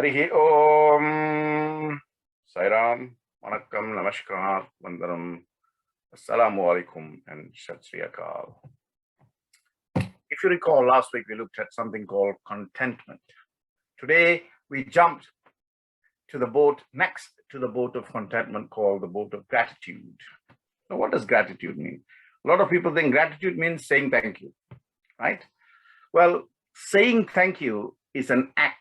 Harihi Om. Sai Ram, Vanakkam, Namaskar, Vandanam, Assalamu Alaikum, and Sat Sri Akal. If you recall, last week we looked at something called contentment. Today we jumped to the boat, next to the boat of contentment, called the boat of gratitude. Now, what does gratitude mean? A lot of people think gratitude means saying thank you, right? Well, saying thank you is an act,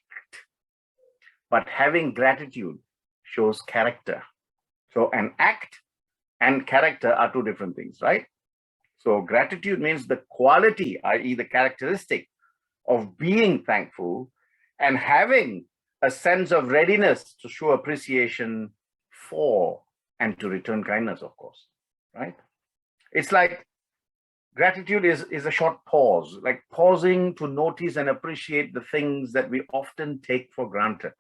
but having gratitude shows character. So an act and character are two different things, right? So gratitude means the quality, i.e. the characteristic of being thankful and having a sense of readiness to show appreciation for and to return kindness, of course, right? It's like gratitude is a short pause, like pausing to notice and appreciate the things that we often take for granted.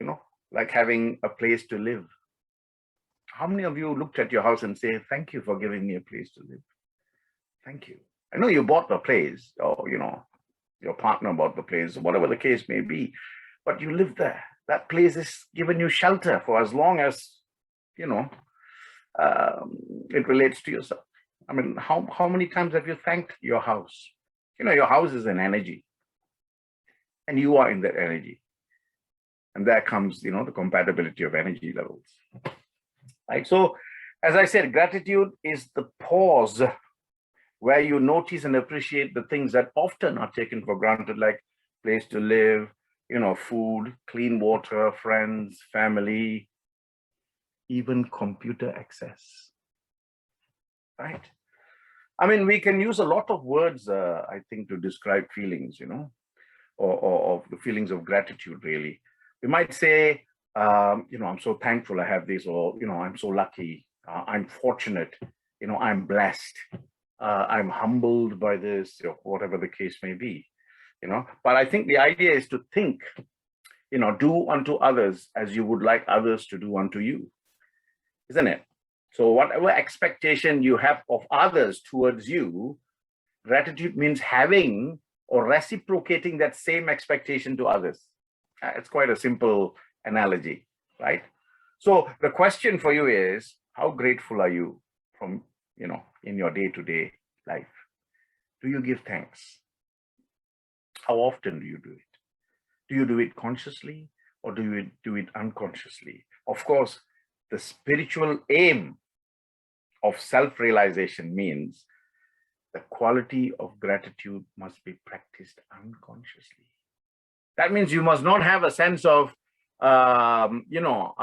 You know, like having a place to live. How many of you looked at your house and say, thank you for giving me a place to live? Thank you. I know you bought the place, or, you know, your partner bought the place, whatever the case may be, but you live there. That place has given you shelter for as long as, you know, it relates to yourself. I mean, how many times have you thanked your house? You know, your house is an energy, and you are in that energy. And there comes, you know, the compatibility of energy levels. Right? So, as I said, gratitude is the pause where you notice and appreciate the things that often are taken for granted, like place to live, you know, food, clean water, friends, family, even computer access. Right? I mean, we can use a lot of words, I think, to describe feelings, you know, or the feelings of gratitude, really. We might say, you know, I'm so thankful I have this, or, you know, I'm so lucky, I'm fortunate, you know, I'm blessed, I'm humbled by this, or whatever the case may be, you know. But I think the idea is to think, you know, do unto others as you would like others to do unto you, isn't it? So whatever expectation you have of others towards you, gratitude means having or reciprocating that same expectation to others. It's quite a simple analogy, right? So the question for you is, how grateful are you from, you know, in your day-to-day life? Do you give thanks? How often do you do it? Do you do it consciously, or do you do it unconsciously? Of course, the spiritual aim of self-realization means the quality of gratitude must be practiced unconsciously. That means you must not have a sense of, you know,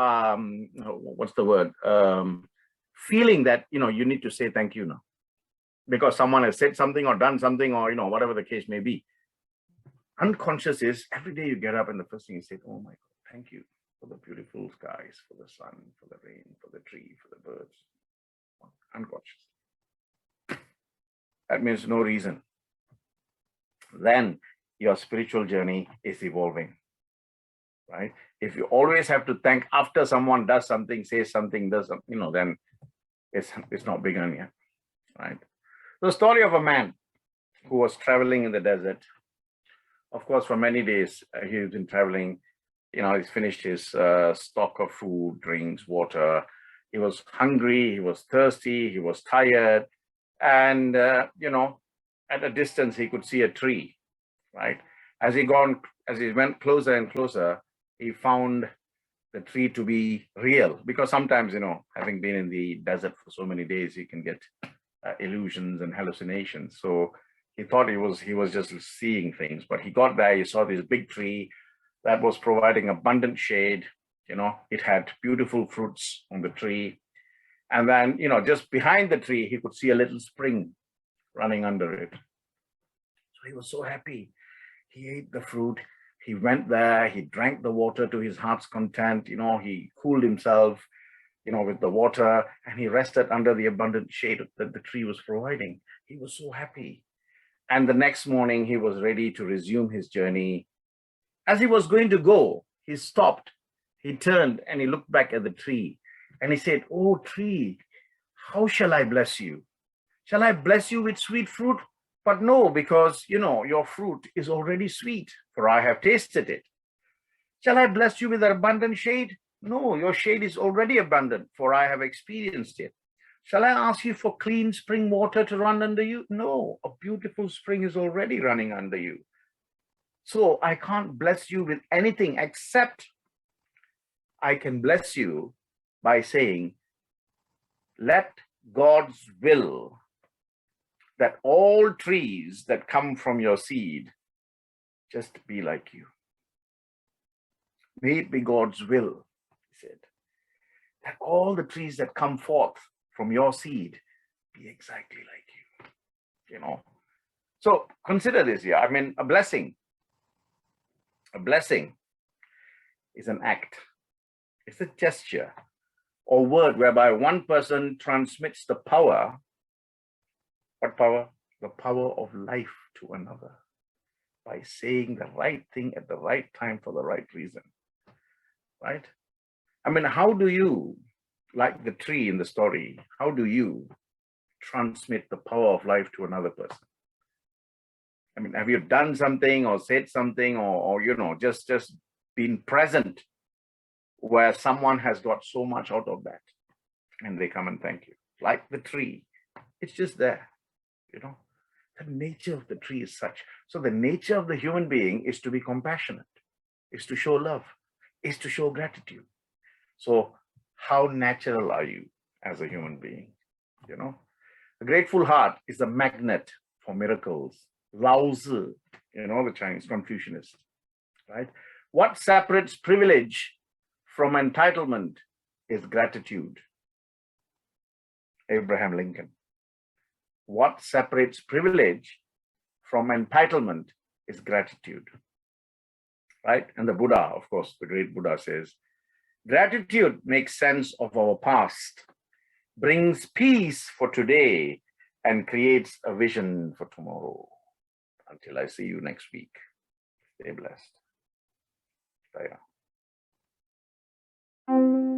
what's the word? Feeling that, you know, you need to say thank you now because someone has said something or done something, or, you know, whatever the case may be. Unconscious is every day you get up and the first thing you say, oh my God, thank you for the beautiful skies, for the sun, for the rain, for the tree, for the birds. Unconscious. That means no reason. Then your spiritual journey is evolving, right? If you always have to thank after someone does something, says something, does something, you know, then it's not begun yet, right? The story of a man who was traveling in the desert. Of course, for many days he's been traveling. You know, he's finished his stock of food, drinks, water. He was hungry, he was thirsty, he was tired, and you know, at a distance he could see a tree. Right? As he went closer and closer, he found the tree to be real, because sometimes, you know, having been in the desert for so many days, you can get illusions and hallucinations. So he thought he was just seeing things, but he got there, he saw this big tree that was providing abundant shade. You know, it had beautiful fruits on the tree. And then, you know, just behind the tree, he could see a little spring running under it. So he was so happy. He ate the fruit, he went there, he drank the water to his heart's content, you know, he cooled himself, you know, with the water, and he rested under the abundant shade that the tree was providing. He was so happy. And the next morning, he was ready to resume his journey. As he was going to go, he stopped, he turned, and he looked back at the tree, and he said, oh, tree, how shall I bless you? Shall I bless you with sweet fruit? But no, because, you know, your fruit is already sweet, for I have tasted it. Shall I bless you with abundant shade? No, your shade is already abundant, for I have experienced it. Shall I ask you for clean spring water to run under you? No, a beautiful spring is already running under you. So I can't bless you with anything except I can bless you by saying, let God's will that all trees that come from your seed just be like you. May it be God's will, he said, that all the trees that come forth from your seed be exactly like you, So consider this here. I mean, a blessing is an act. It's a gesture or word whereby one person transmits the power. What power? The power of life to another by saying the right thing at the right time for the right reason, right? I mean, how do you, like the tree in the story, how do you transmit the power of life to another person? I mean, have you done something or said something or just been present where someone has got so much out of that and they come and thank you? Like the tree, it's just there, The nature of the tree is such. So the nature of the human being is to be compassionate, is to show love, is to show gratitude. So how natural are you as a human being? A grateful heart is a magnet for miracles. Lao Tzu, the Chinese Confucianist, right? What separates privilege from entitlement is gratitude. Abraham Lincoln. What separates privilege from entitlement is gratitude, right? And the Buddha, of course, the great Buddha says, gratitude makes sense of our past, brings peace for today, and creates a vision for tomorrow. Until I see you next week, stay blessed. Sai Ram.